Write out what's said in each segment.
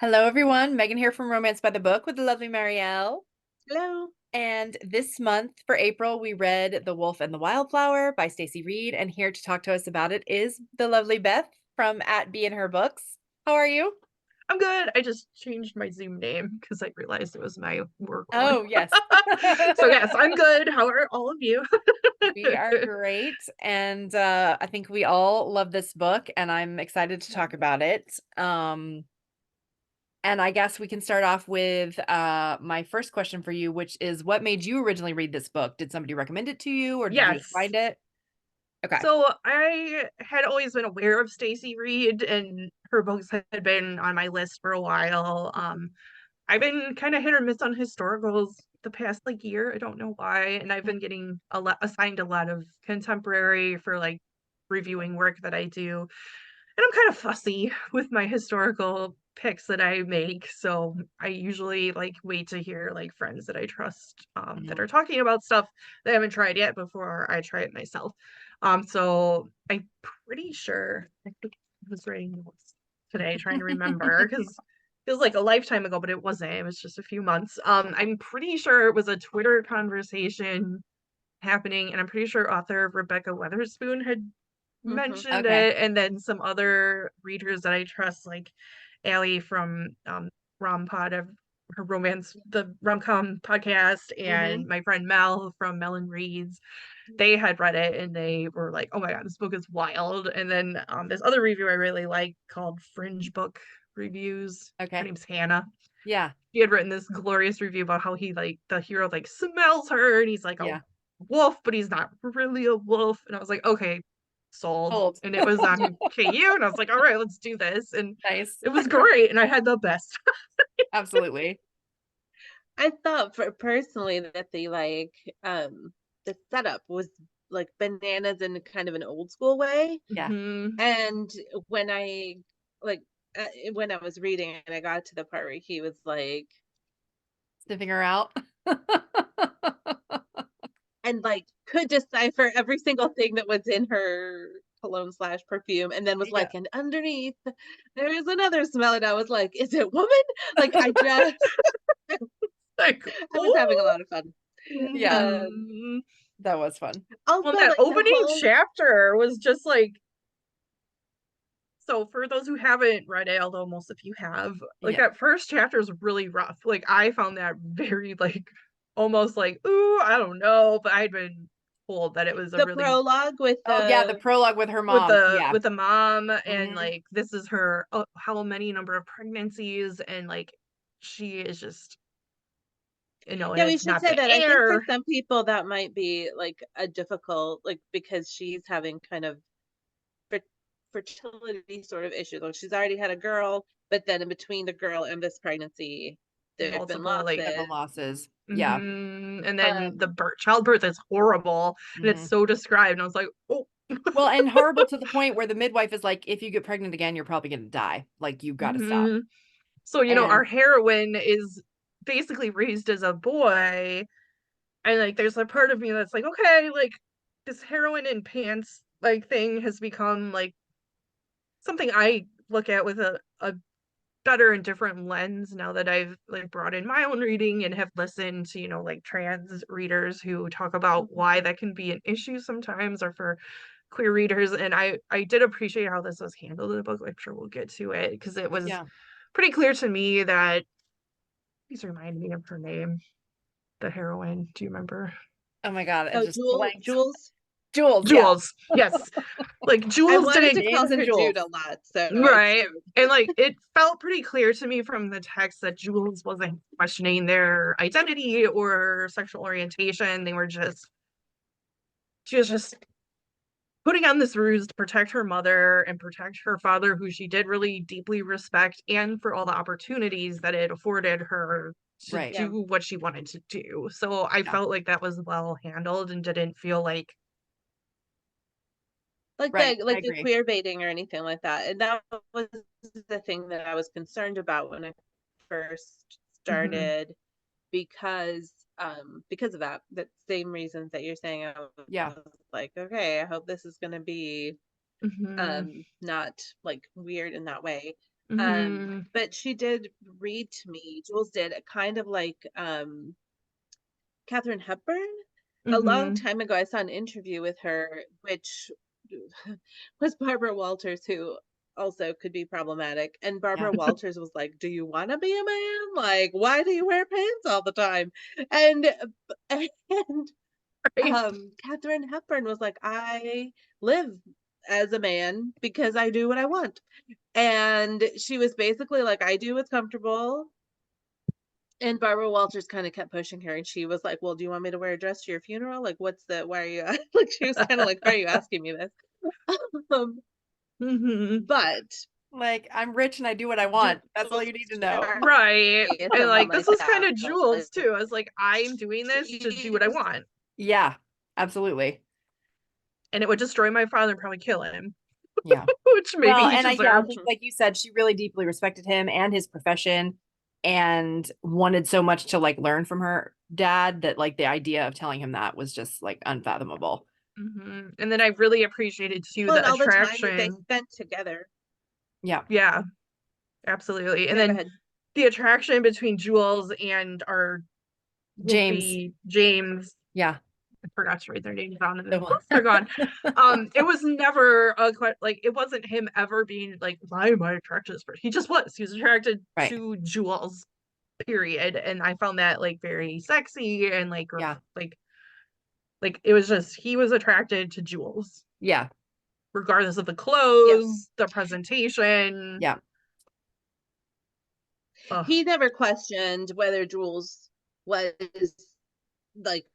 Hello, everyone. Megan here from Romance by the Book with the lovely Marielle. Hello. And this month for April, we read The Wolf and the Wildflower by Stacy Reid. And here to talk to us about it is the lovely Beth from at B in Her Books. How are you? I'm good. I just changed my Zoom name because I realized it was my work one. Oh, yes. So yes, I'm good. How are all of you? We are great. And I think we all love this book, and I'm excited to talk about it. And I guess we can start off with my first question for you, which is what made you originally read this book? Did somebody recommend it to you, or did you just Yes. find it? Okay. So I had always been aware of Stacy Reid and her books had been on my list for a while. I've been kind of hit or miss on historicals the past year. I don't know why. And I've been getting assigned a lot of contemporary for reviewing work that I do. And I'm kind of fussy with my historical picks that I make. So I usually wait to hear friends that I trust that Mhm. are talking about stuff that I haven't tried yet before I try it myself. So I'm pretty sure I think I was writing notes today trying to remember because feels like a lifetime ago, but it wasn't. It was just a few months. I'm pretty sure it was a Twitter conversation happening, and I'm pretty sure author Rebecca Weatherspoon had mentioned Okay. it, and then some other readers that I trust, like Allie from RomPod of her romance, the rom-com podcast, Hmm. and my friend Mel from Mel and Reads. They had read it and they were like, "Oh my god, this book is wild." And then this other review I really like called Fringe Book Reviews. Her Okay. name's Hannah. Yeah. She had written this glorious review about how he the hero smells her and he's like a Yeah. wolf, but he's not really a wolf. And I was like, okay, sold. Sold. And it was on KU, and I was like, all right, let's do this. And Nice. it was great, and I had the best. Absolutely. I thought for personally that the setup was like bananas in kind of an old school way. Yeah. Hmm. And when I like when I was reading and I got to the part where he was like Sniffing her out. and could decipher every single thing that was in her cologne slash perfume and then was Yeah. like, and underneath there is another smell, and I was like, is it woman? Like I just Like, I was having a oh. lot of fun. Yeah. Um Mhm. That was fun. Well, Also that like the opening whole chapter was just so for those who haven't read it, although most of you have, Yeah. that first chapter is really rough. I found that very almost ooh, I don't know, but I'd been told that it was a the really prologue with Oh, yeah. The prologue with her mom. Yeah. with the mom, and Hmm. this is her how many number of pregnancies, and she is just, and yeah, we it's should not say the that I think for air. some people that might be a difficult, because she's having kind of fer- fertility sort of issues. Like she's already had a girl, but then in between the girl and this pregnancy there's been Multiple Seven losses. losses. Yeah. and then the um childbirth is horrible, and it's Hmm. so described, and I was like, oh. Well, and horrible to the point where the midwife is like, if you get pregnant again, you're probably going to die. Like, you've got to stop. Hmm. So, our And heroine is basically raised as a boy, and there's a part of me that's like, okay, this heroine in pants thing has become something I look at with a better and different lens now that I've brought in my own reading and have listened to, trans readers who talk about why that can be an issue sometimes, or for queer readers. And I did appreciate how this was handled in the book. I'm sure we'll get to it, because it was yeah. pretty clear to me that, please remind me of her name, the heroine. Do you remember? Oh my God. It oh, just blanked. Jules. Jules. Yeah. Jules. Yes. I Jules wanted to didn't. call James and her Jude Jules. a lot, so I Right. And it felt pretty clear to me from the text that Jules wasn't questioning their identity or sexual orientation. She was just putting on this ruse to protect her mother and protect her father, who she did really deeply respect, and for all the opportunities that it afforded her to Right. yeah, do what she wanted to do. So I Yeah. felt like that was well handled and didn't feel like, Right. I the agree. queer baiting or anything like that. And that was the thing that I was concerned about when I first mhm, started, because of that same reasons that you're saying. I Yeah. was like, okay, I hope this is going to be mhm, not weird in that way. But she did read to me, Jules did, kind of like Katharine Hepburn. A long time ago, I saw an interview with her, which was Barbara Walters, who also could be problematic. And Barbara Walters was like, "Do you want to be a man? Like, why do you wear pants all the time?" And Katharine Hepburn was like, "I live as a man because I do what I want." And she was basically like, "I do what's comfortable." And Barbara Walters kind of kept pushing her, and she was like, "Well, do you want me to wear a dress to your funeral? Like, why are you like?" She was kind of like, "Why are you asking me this?" But like, I'm rich and I do what I want. That's all you need to know. Right. And like, this was kind of Jules too. I was like, I'm doing this to do what I want. Yeah, absolutely. And it would destroy my father and probably kill him. Yeah. Which maybe Well, he and I deserved. think, like you said, she really deeply respected him and his profession and wanted so much to like learn from her dad that like the idea of telling him that was just like unfathomable. And then I really appreciated too the all the time that they attraction. spent together. Yeah, absolutely. And Yeah, go then ahead. the attraction between Jules and our James. Yeah. I forgot to write their names down and then they're gone. It was never like, it wasn't him ever being like, why am I attracted to this person? He just was. He was attracted to Jules, period. And I found that like very sexy and like like it was just, he was attracted to Jules. Yeah. Regardless of the clothes, the presentation. Yeah. He never questioned whether Jules was like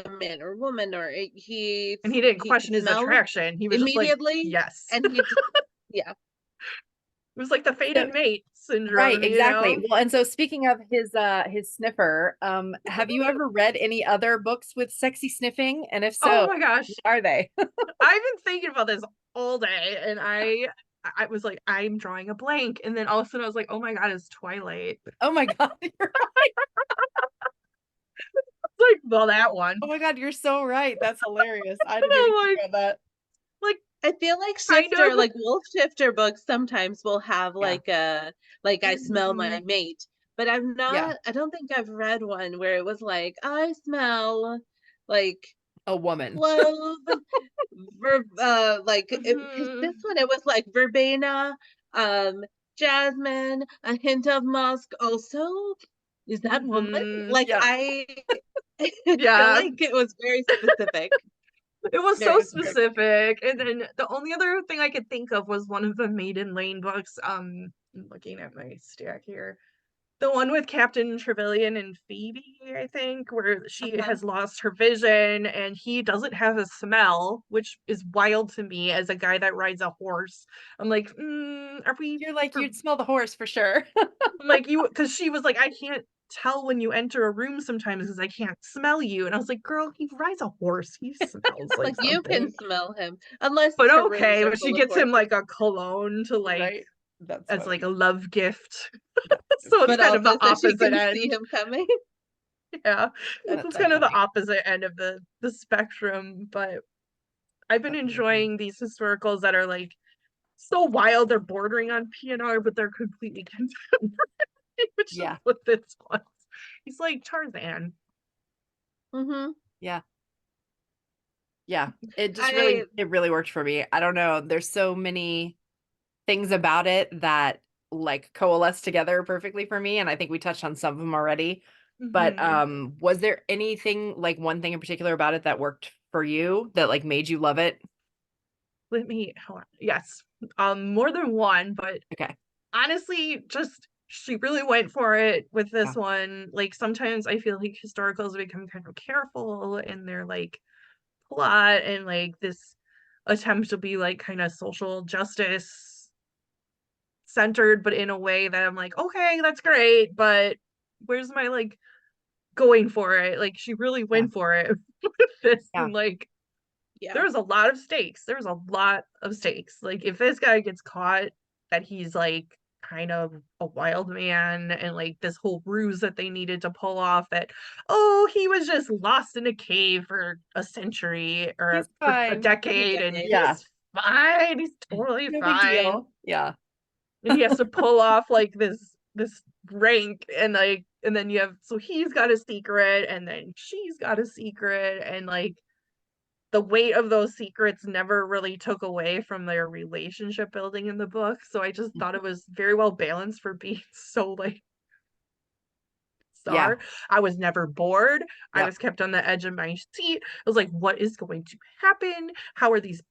a man or woman, or and he didn't question his attraction. He was immediately. Just like, yes. And he yeah. It was like the fated mate syndrome. Right, exactly. Well, and so speaking of his sniffer, have you ever read any other books with sexy sniffing? And if so, oh my gosh, what are they? I've been thinking about this all day, and I was like, I'm drawing a blank, and then all of a sudden I was like, oh my god, it's Twilight. Oh my god, you're right. Like, well, that one. Oh my god, you're so right. That's hilarious. I didn't even think about that. Like, I feel like shifter, like wolf shifter books sometimes will have like a like I smell my mate, but I don't think I've read one where it was like I smell like a woman. Clove, like this one it was like verbena, jasmine, a hint of musk. Also, is that woman? Like I feel like it was very specific. It was so specific. And then the only other thing I could think of was one of the Maiden Lane books. I'm looking at my stack here. The one with Captain Trevelyan and Phoebe, I think, where she has lost her vision and he doesn't have a smell, which is wild to me as a guy that rides a horse. I'm like, are we? You're like, you'd smell the horse for sure. I'm like, because she was like, I can't tell when you enter a room sometimes because I can't smell you. And I was like, girl, he rides a horse. He smells like something. You can smell him. Unless but okay, but she gets him like a cologne to like as like a love gift. So it's kind of the opposite end. See him coming. Yeah. It's kind of the opposite end of the spectrum. But I've been enjoying these historicals that are like so wild, they're bordering on PNR, but they're completely contemporary. Which is what this was. He's like Tarzan. Yeah. Yeah. It just really worked for me. I don't know. There's so many things about it that like coalesce together perfectly for me. And I think we touched on some of them already. But was there anything, like one thing in particular about it that worked for you that like made you love it? Hold on. Yes. More than one, but honestly, just she really went for it with this one. Like sometimes I feel like historicals become kind of careful in their like plot and like this attempt to be like kind of social justice centered, but in a way that I'm like, okay, that's great, but where's my like going for it? Like she really went for it with this and like there's a lot of stakes. There's a lot of stakes. Like if this guy gets caught that he's like kind of a wild man and like this whole ruse that they needed to pull off that he was just lost in a cave for a century or a decade and he's fine. He's totally fine. Yeah. And he has to pull off like this rank, and like, and then you have, so he's got a secret, and then she's got a secret, and like the weight of those secrets never really took away from their relationship building in the book. So I just thought it was very well balanced for being so like Yeah. star. I was never bored. I Yep. was kept on the edge of my seat. I was like, what is going to happen? How are these?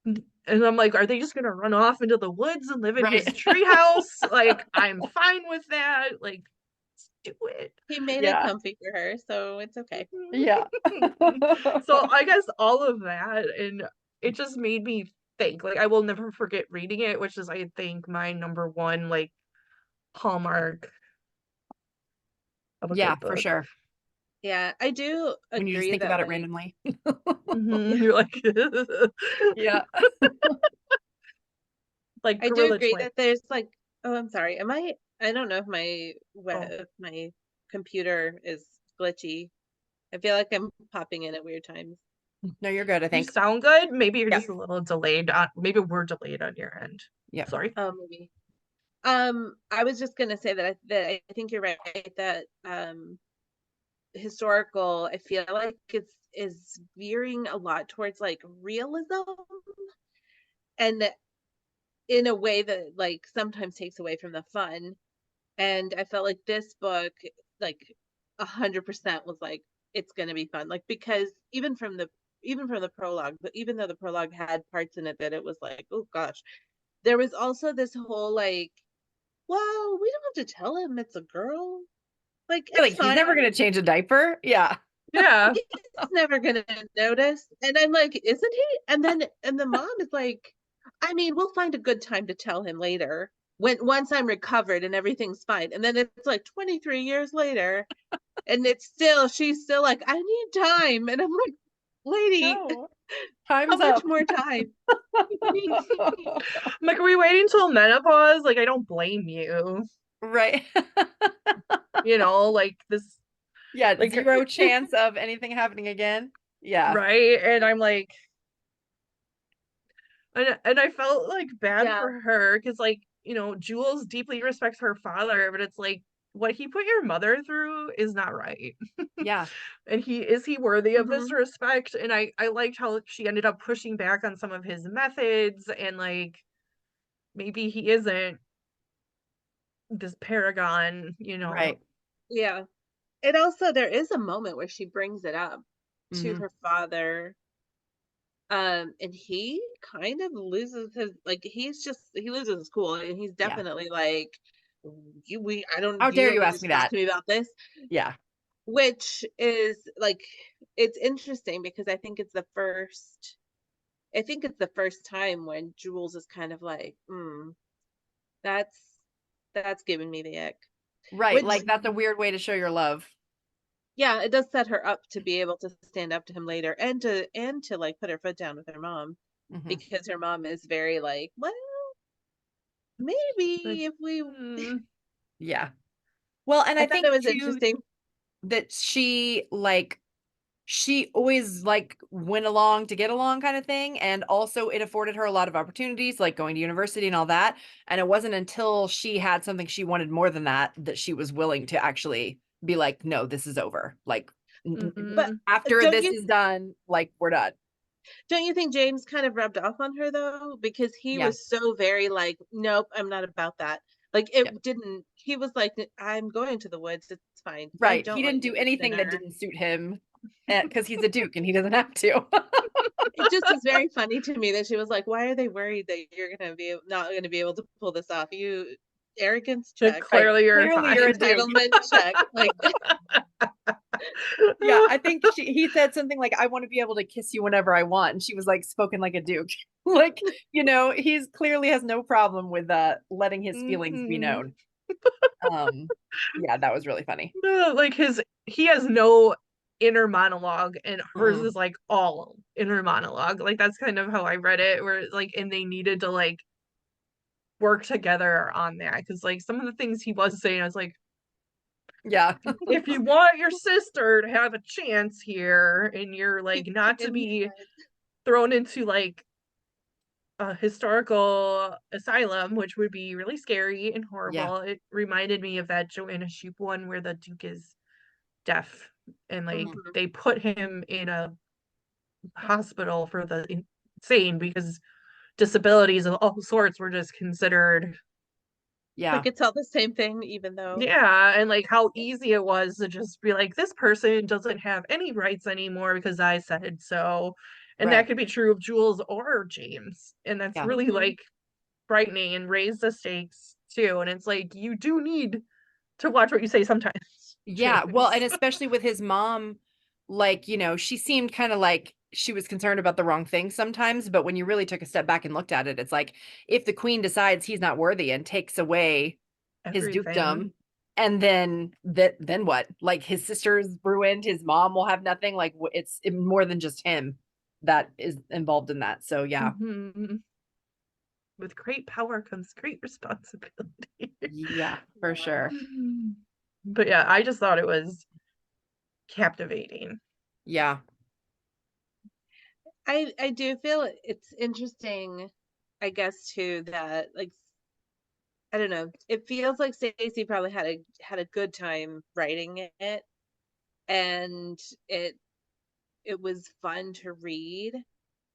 And I'm like, are they just gonna run off into the woods and live in his Right. treehouse? Like, I'm fine with that. Like, let's do it. He made it Yeah. comfy for her, so it's okay. Yeah. So I guess all of that, and it just made me think. Like, I will never forget reading it, which is, I think, my number one like hallmark of a Yeah, good for book. sure. Yeah, I do When you just agree think that about it like randomly. yeah, You're like, Yeah. like I do gorilla agree twin. that there's like, oh, I'm sorry. I don't know if Oh, if my computer is glitchy. I feel like I'm popping in at weird times. No, you're good, I you think. sound good. Maybe you're Yeah. just a little delayed. Maybe we're delayed on your end. Yeah. Sorry. Oh, maybe. I was just gonna say that I think you're right that historical, I feel like it's is veering a lot towards like realism, and in a way that like sometimes takes away from the fun. And I felt like this book, like 100% was like, it's gonna be fun. Like because even from the prologue, but even though the prologue had parts in it that it was like, oh gosh, there was also this whole like, well, we don't have to tell him it's a girl. Like You're it's like, he's fine. never gonna change a diaper. Yeah. Yeah. He's never gonna notice. And I'm like, isn't he? And the mom is like, I mean, we'll find a good time to tell him later when once I'm recovered and everything's fine. And then it's like 23 years later, and she's still like, I need time. And I'm like, lady, No. how Time's much up. more time? I'm like, are we waiting till menopause? Like, I don't blame you. Right. Like this, Yeah, like, 0 chance of anything happening again. Yeah. right? And I'm like, and I felt like bad Yeah. for her because, like, Jules deeply respects her father, but it's like, what he put your mother through is not right. Yeah. And he worthy of this Mm-hmm. respect? And I liked how she ended up pushing back on some of his methods, and like maybe he isn't this paragon. Right. Yeah. And also there is a moment where she brings it up to Hmm. her father. And he kind of loses his like he loses his cool, and he's Yeah. definitely like, How you dare don't you need ask to me talk that? to me about this. Yeah. Which is like, it's interesting because I think it's the first time when Jules is kind of like, that's that's giving me the ick. Right. Which, Like that's a weird way to show your love. yeah, it does set her up to be able to stand up to him later, and to like put her foot down with her mom, Hmm. because her mom is very like, well, Like, maybe if we Yeah. Well, and I I thought it think was too interesting. that she always like went along to get along kind of thing, and also it afforded her a lot of opportunities like going to university and all that, and it wasn't until she had something she wanted more than that that she was willing to actually be like, no, this is over, like But after don't this you is done, like we're done. don't you think James kind of rubbed off on her though? Because he Yeah. was so very like, nope, I'm not about that. Like Yeah. it didn't. He was like, I'm going to the woods. It's fine. I Right, he don't want didn't you do to eat anything that dinner. didn't suit him because he's a duke and he doesn't have to. It just was very funny to me that she was like, why are they worried that you're gonna be not gonna be able to pull this off? You arrogance check, Right, clearly you're clearly you're a fine. duke. entitlement check, like. Yeah, I think he said something like, I want to be able to kiss you whenever I want. And she was like, spoken like a duke. Like, he's clearly has no problem with letting his feelings be Mhm. known. Yeah, that was really funny. No, like he has no inner monologue, and hers Mm. is like all inner monologue. Like that's kind of how I read it, where like, and they needed to like work together on that, because like some of the things he was saying, I was like, Yeah. if you want your sister to have a chance here, and you're like not to And he be said, thrown into like a historical asylum, which would be really scary and Yeah. horrible. It reminded me of that Joanna Shupe one where the Duke is deaf and like Mhm. they put him in a hospital for the insane because disabilities of all sorts were just considered. Yeah. Like it's all the same thing, even though Yeah, and like how easy it was to just be like, this person doesn't have any rights anymore because I said so. And that Right. could be true of Jules or James. And that's Yeah. really Mhm. like frightening and raise the stakes too. And it's like you do need to watch what you say sometimes, Yeah. Well, and James. especially with his mom, like, she seemed kind of like she was concerned about the wrong thing sometimes, but when you really took a step back and looked at it, it's like if the queen decides he's not worthy and takes away his Everything. dukedom, and then what? Like his sister's ruined, his mom will have nothing. Like it's more than just him that is involved in that. So yeah. Mhm. With great power comes great responsibility. Yeah, for yeah. sure. But yeah, I just thought it was captivating. Yeah. I do feel it's interesting, I guess, too, that like I don't know, it feels like Stacey probably had a good time writing it, and it it was fun to read,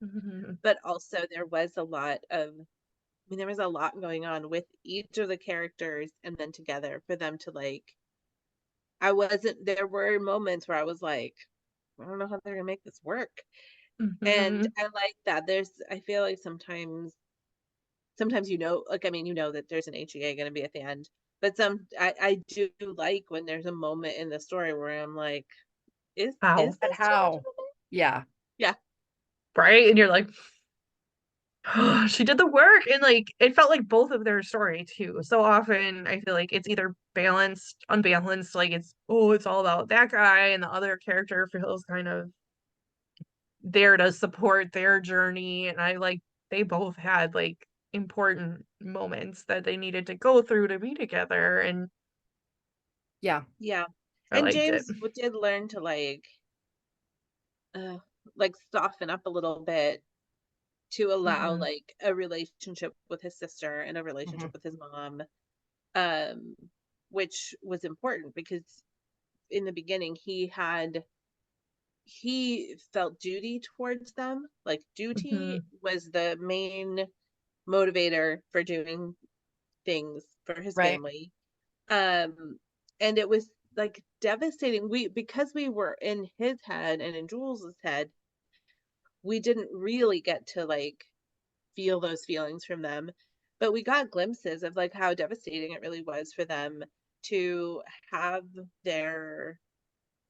Mhm. but also there was a lot of I mean there was a lot going on with each of the characters and then together for them to like I wasn't there were moments where I was like I don't know how they're gonna make this work. And Mhm. I like that. I feel like sometimes like I mean, that there's an HEA gonna be at the end. But I do like when there's a moment in the story where I'm like, is How? But this too much of how? a thing? Yeah. Yeah. Right? And you're like, she did the work. And like, it felt like both of their story too. So often I feel like it's either balanced, unbalanced, like it's all about that guy, and the other character feels kind of there to support their journey. And I like, they both had like important moments that they needed to go through to be together. And Yeah. Yeah. I And liked it. James did learn to uh like soften up a little bit to allow Mhm. like a relationship with his sister and a Hmm. relationship with his mom, um, which was important because in the beginning he felt duty towards them. Like duty Mhm. was the main motivator for doing things for his Right. family. Um, and it was like devastating. Because we were in his head and in Jules's head, we didn't really get to like feel those feelings from them, but we got glimpses of like how devastating it really was for them to have their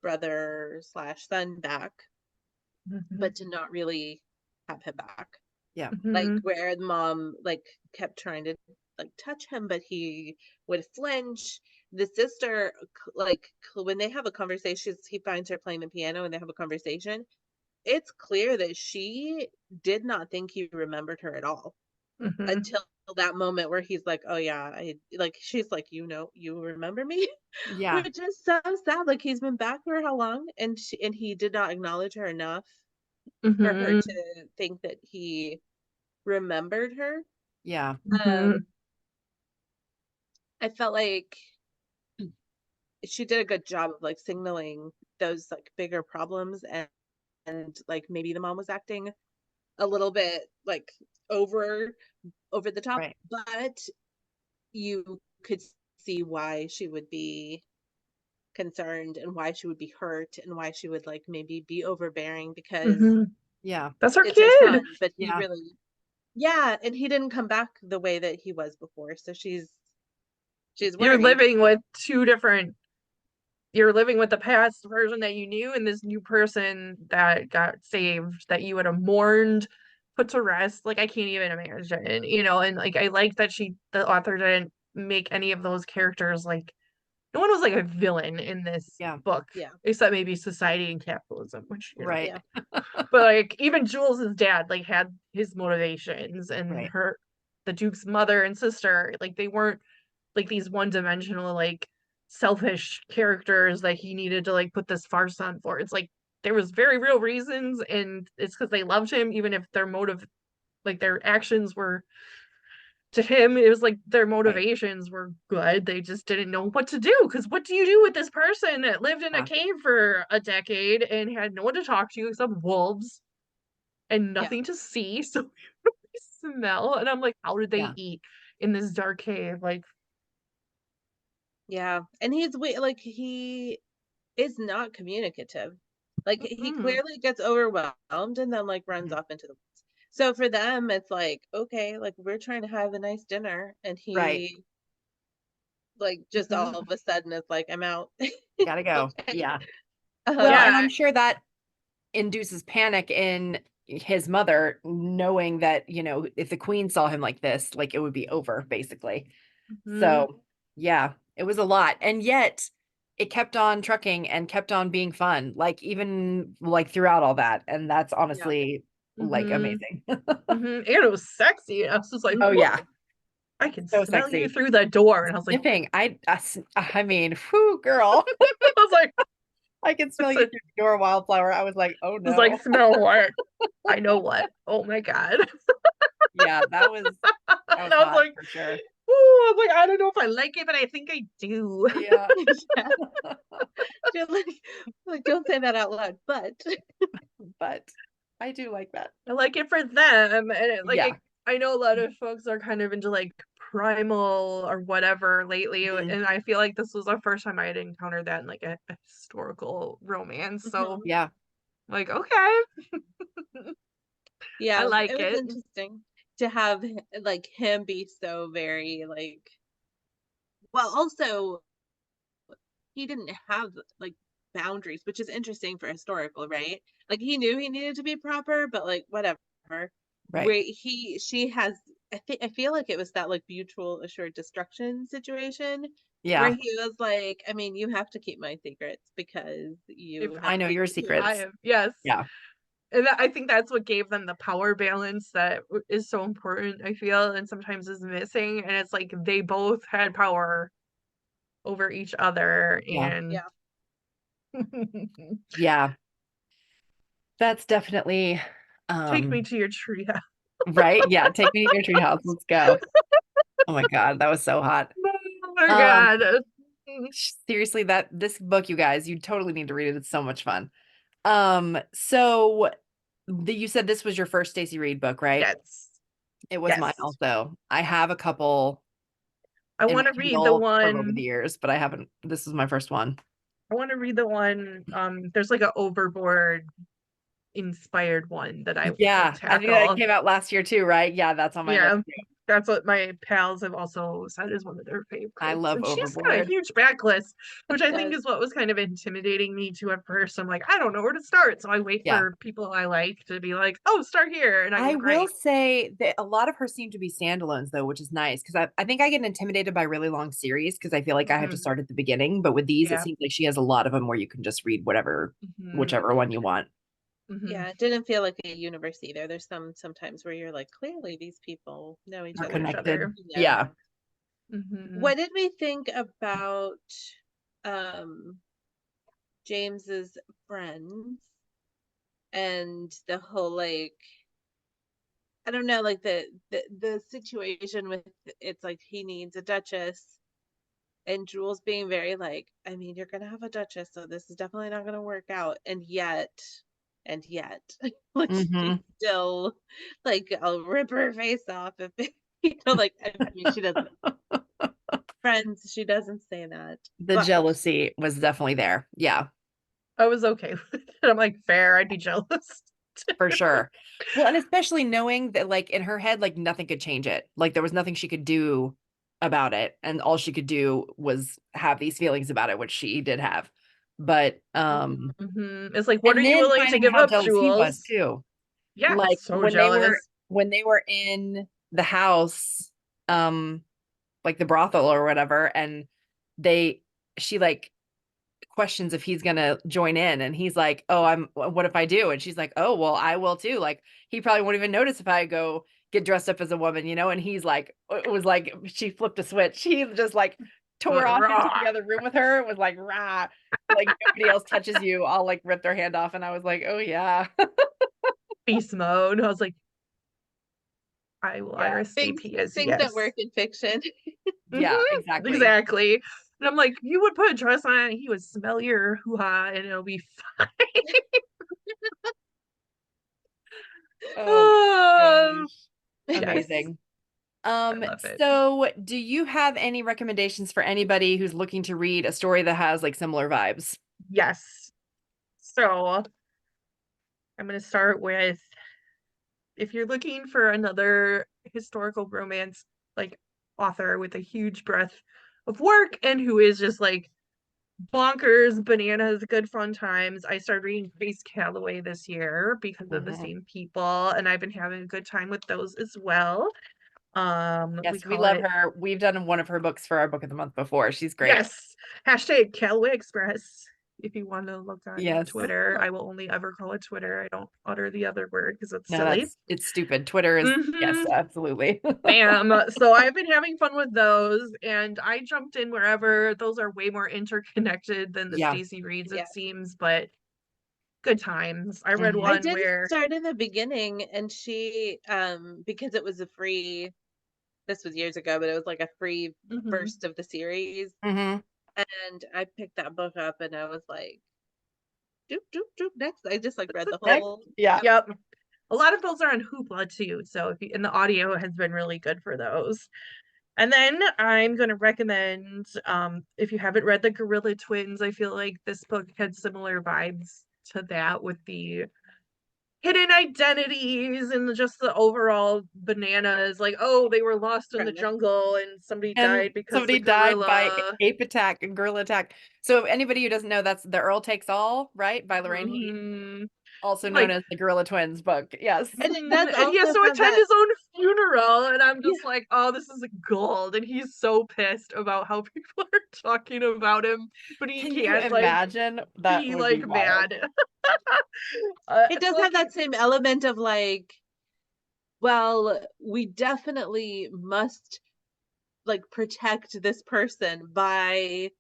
brother slash son back, Mhm. but to not really have him back. Yeah. Like Mhm. where the mom like kept trying to like touch him, but he would flinch. The sister, like when they have a conversation, he finds her playing the piano and they have a conversation. It's clear that she did not think he remembered her at all Mhm. until that moment where he's like, "Oh yeah, I like." She's like, you remember me," Yeah. which is so sad. Like he's been back for how long, and he did not acknowledge her enough for her Mhm. to think that he remembered her. Yeah. Mhm. Um, I felt like she did a good job of like signaling those like bigger problems, and like maybe the mom was acting a little bit like over over the top, Right. but you could see why she would be concerned and why she would be hurt and why she would like maybe be overbearing because Mhm. Yeah. That's her it's her son, kid. but he Yeah. really yeah, and he didn't come back the way that he was before, so she's You're worried. living with two different, you're living with the past version that you knew and this new person that got saved that you would have mourned, put to rest. Like I can't even imagine, and like I like that the author didn't make any of those characters like no one was like a villain in this Yeah. book, Yeah, except maybe society and capitalism, which. Right. yeah. But like even Jules's dad like had his motivations, and Right. the Duke's mother and sister, like they weren't like these one-dimensional like selfish characters that he needed to like put this farce on for. It's like there was very real reasons, and it's because they loved him, even if their motive like their actions were, to him, it was like their Right. motivations were good. They just didn't know what to do. Because what do you do with this person that lived in a Yeah. cave for a decade and had no one to talk to except wolves and nothing to see? So smell. And I'm like, how did they Yeah. eat in this dark cave? Like, Yeah. And like he is not communicative. Like he clearly gets overwhelmed and then like runs Mhm. off into the woods. So for them, it's like, okay, like we're trying to have a nice dinner, and Right. he like just all of a sudden is like, I'm out. Gotta go. Okay. Yeah. Well, and yeah. I'm sure that induces panic in his mother, knowing that, you know, if the queen saw him like this, like it would be over, basically. So, yeah, it was a lot. And yet it kept on trucking and kept on being fun, like even like throughout all that. And that's Yeah. honestly like amazing. And it was sexy. I was just like, Oh, whoa, yeah. I can So smell you sexy. through the door. And I was like, Sniffing. I mean, whoo, girl. I was like, I can smell you I through the door, Wildflower. I was like, oh was like, no. smell what? I know what. Oh my God. Yeah, that was And I was hot like, for sure. ooh, I was like, I don't know if I like it, but I think I do. Yeah. Yeah. You're like, don't say that out loud, but But I do like that. I like it for them. And Yeah. I know a lot of folks are kind of into like primal or whatever lately. Mhm. And I feel like this was the first time I had encountered that in like a historical romance. So Yeah. like, okay. yeah, I like it was it. interesting to have like him be so very like, well, also he didn't have like boundaries, which is interesting for historical, right? Like he knew he needed to be proper, but like whatever. Right. Where she has, I feel like it was that like mutual assured destruction situation where Yeah. he was like, I mean, you have to keep my secrets because If you have I know your secrets too. I secrets. have, yes. Yeah. And I think that's what gave them the power balance that is so important, I feel, and sometimes is missing. And it's like they both had power over each other. Yeah. And Yeah. Yeah. That's definitely take me to your treehouse. right. Yeah. Take me to your treehouse. Let's go. Oh my God, that was so hot. Oh my Um, God. seriously, that this book, you guys, you totally need to read it. It's so much fun. So you said this was your first Stacy Reid book, right? Yes. It was mine Yes. also. I have a couple I in my want to read the Kindle from over one. the years, but I haven't. This is my first one. I want to read the one. There's like an overboard inspired one that I want to Yeah, I think that tackle. came out last year too, right? Yeah, that's on my list Yeah, too. that's what my pals have also said is one of their I favorites. love And she's got a Overboard. huge backlist, which I think Yes. is what was kind of intimidating me to at first. I'm like, I don't know where to start. So I wait Yeah. for people I like to be like, oh, start here. And I I go, will great. say that a lot of her seem to be standalones though, which is nice because I think I get intimidated by really long series because I feel like I have to start at the beginning. But with these, it Yeah. seems like she has a lot of them where you can just read whatever, whichever one you want. Yeah, it didn't feel like a universe either. There's sometimes where you're like, clearly these people know each Are Know other. each connected. other. Yeah. Yeah. What did we think about um James's friends and the whole like, I don't know, like the situation with, it's like he needs a duchess and Jules being very like, I mean, you're gonna have a duchess, so this is definitely not gonna work out. And yet, like Hmm. she's still like, I'll rip her face off if like, I mean, she doesn't, friends, she doesn't say that, The but jealousy was definitely there. Yeah, I was okay with it. I'm like, fair, I'd be jealous. for sure. Well, and especially knowing that like in her head, like nothing could change it. Like there was nothing she could do about it. And all she could do was have these feelings about it, which she did have. But It's like, what are and you then willing to finding give how up, jealous he was Jules? too. Yeah, Like so jealous. when they were in the house, like the brothel or whatever, and they she like questions if he's gonna join in, and he's like, oh, what if I do? And she's like, oh well, I will too. Like he probably won't even notice if I go get dressed up as a woman, you know. And he's like, it was like she flipped a switch. He just like tore off into the other room with her. It was like rah, like nobody else touches you, I'll like rip their hand off. And I was like, oh yeah. Beast mode. I was like, I will Yeah. RSVP as Things yes. that work in fiction. Yeah, exactly. Exactly. And I'm like, you would put a dress on and he would smell your hoo-ha and it'll be fine. Oh, Yes. amazing. I love it. So do you have any recommendations for anybody who's looking to read a story that has like similar vibes? Yes. So I'm going to start with, if you're looking for another historical romance like author with a huge breadth of work and who is just like bonkers, bananas, good fun times, I started reading Grace Calloway this year because of the same people, and I've been having a good time with those as well. Yes, we love her. We've done one of her books for our book of the month before. She's great. Yes. Hashtag Calloway Express. If you want to look on Yes. Twitter, I will only ever call it Twitter. I don't utter the other word because it's No, silly. it's stupid. Twitter is yes, absolutely. Bam. So I've been having fun with those, and I jumped in wherever. Those are way more interconnected than the Stacy Reids, it seems, but good times. I read one I did where start in the beginning, and she because it was a free, this was years ago, but it was like a free first of the series. And I picked that book up and I was like, doop, doop, doop, next. I just like read the whole. Yep. A lot of those are on Hoopla too. So if you, and the audio has been really good for those. And then I'm going to recommend, if you haven't read the Gorilla Twins, I feel like this book had similar vibes to that with the hidden identities and just the overall bananas. Like, oh, they were lost in the jungle and somebody died because somebody died by ape attack and gorilla attack. So anybody who doesn't know, that's The Earl Takes All, right? By Lorraine Heath. Also known as the Gorilla Twins book. Yes. And he has to attend his own funeral. And I'm just like, oh, this is gold. And he's so pissed about how people are talking about him. But he can't imagine that be would be mad. It does have that same element of like, well, we definitely must like protect this person by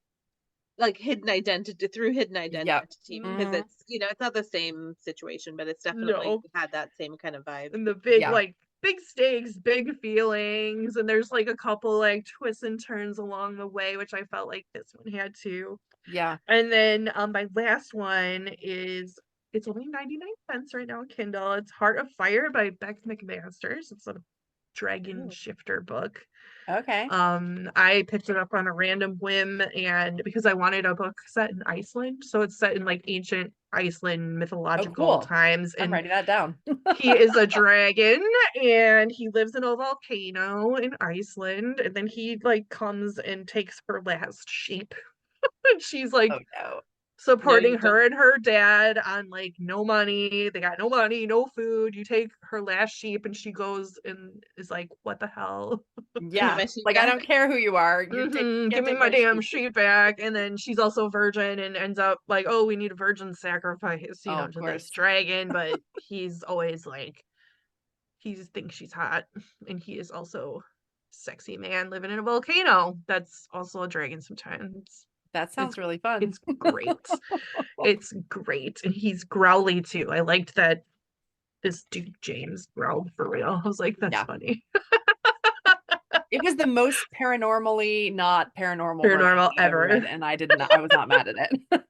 like hidden identity because it's it's not the same situation, but it's definitely had that same kind of vibe. And the big big stakes, big feelings, and there's like a couple like twists and turns along the way, which I felt like this one had too. Yeah. And then my last one is, it's only 99 cents right now on Kindle. It's Heart of Fire by Beth McMasters. It's a dragon shifter book. Okay. I picked it up on a random whim, and because I wanted a book set in Iceland, so it's set in like ancient Iceland mythological times. And I'm writing that down. he is a dragon, and he lives in a volcano in Iceland, and then he like comes and takes her last sheep. And she's like supporting her and her dad on like no money. They got no money, no food. You take her last sheep, and she goes and is like, what the hell? Yeah. Like, I don't care who you are. Give me my damn sheep back. And then she's also virgin and ends up like, oh, we need a virgin sacrifice, to this dragon. But he's always like, he thinks she's hot. And he is also a sexy man living in a volcano that's also a dragon sometimes. That sounds really fun. It's great. It's great. And he's growly too. I liked that this dude James growled for real. I was like, that's funny. It was the most paranormally not paranormal ever. And I was not mad at it.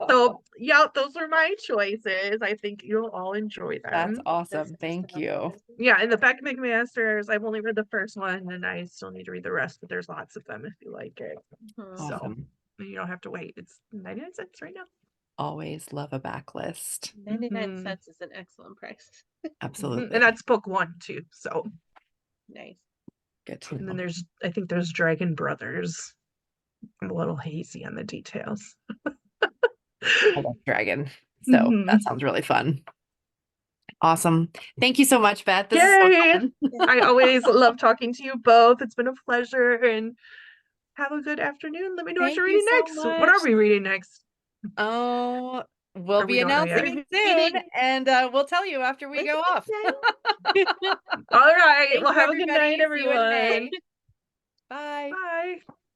So yeah, those are my choices. I think you'll all enjoy them. That's awesome. Thank you. Yeah, and the Beth McMasters, I've only read the first one and I still need to read the rest, but there's lots of them if you like it. Awesome. So you don't have to wait. It's 99 cents right now. Always love a backlist. 99 cents is an excellent price. Absolutely. And that's book 1 too. So nice. Good to know. And then I think there's Dragon Brothers. I'm a little hazy on the details. I love dragon. So that sounds really fun. Awesome. Thank you so much, Beth. This is so fun. I always love talking to you both. It's been a pleasure, and have a good afternoon. Let me know what you're reading next. What are we reading next? Oh, we'll be announcing it soon, and we'll tell you after we go off. All right. Well, have a good night, everyone. Bye. Bye.